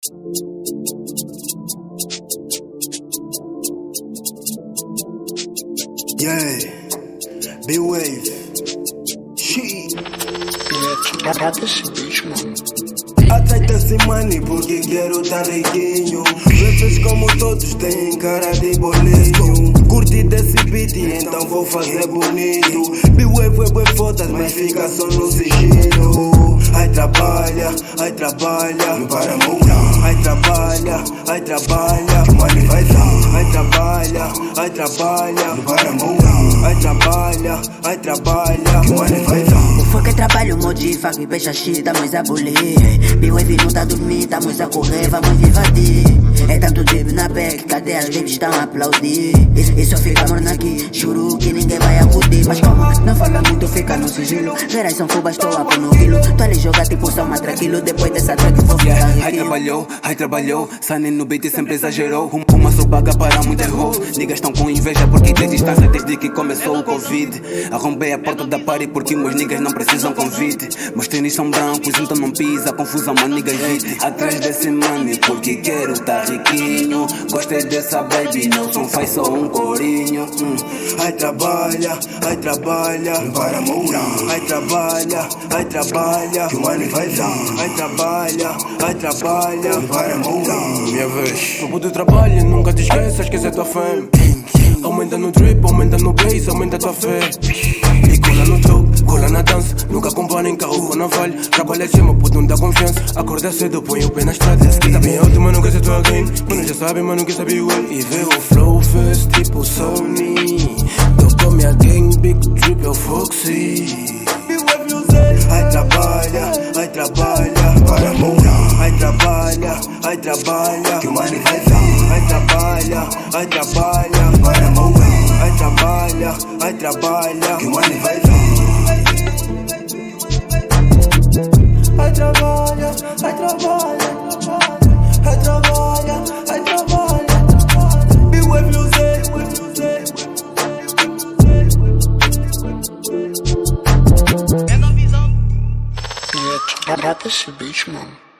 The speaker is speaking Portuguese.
Yeah, B-Wave, shit. Bota esse bicho, mano. Aceita-se money porque quero tá riquinho. Rappers como todos têm cara de bolinho. Curti desse beat então vou fazer bonito. B-Wave é bem foda, mas fica só no sigilo. Ai trabalha, não para morar. Ai trabalha, que money vai dar. Ai trabalha, não para morar. Ai trabalha, que money vai dar. Foi que trabalho, modifa, que peixe xixi, estamos a bolir. B-Wave não tá dormindo, estamos a correr, vamos invadir. É tanto drip na back, cadê as babies estão a aplaudir? E só fica morno aqui, juro que ninguém vai acudir. Mas como não fala muito, fica no sigilo. Gerais são fubas, estou a pôr no quilo. Tu ali joga tipo só uma tranquilo, depois dessa track vou ficar riquinho. Ai trabalhou, Sunny no beat sempre exagerou. Uma só paga para muito errou. Niggas estão com inveja porque tem distância desde que começou o Covid. Arrombei a porta da party porque meus niggas não precisam convite. Meus tênis são brancos, então não pisa confusão, mas niggas hit. Atrás desse money porque quero tá riquinho. Gostei dessa baby, não som faz só um corinho. Ai trabalha, não para morar. Ai trabalha, que money vai dar. Ai trabalha, não para morar. Minha vez. Grupo de trabalho, nunca te esqueças que essa é tua fame. Aumenta no drip, aumenta no bass, aumenta a tua fé. E cola no top, cola na dança. Nunca comparem carro com navalha. Trabalha acima, puto, não dá confiança. Acorda cedo, põe o pé na estrada. Tá bem alto, mas não quer ser tua alguém. Mano, já sabe, mas não quer saber o E vê o flow fez tipo Sony. Tocou minha gang, big drip, é o Foxy. Ai trabalha, para morar. Ai trabalha, que money vai dar. Ai trabalha, para morar. Ai trabalha, que money vai dar. Ai trabalha, B-Wave music. Bota esse bicho, mano.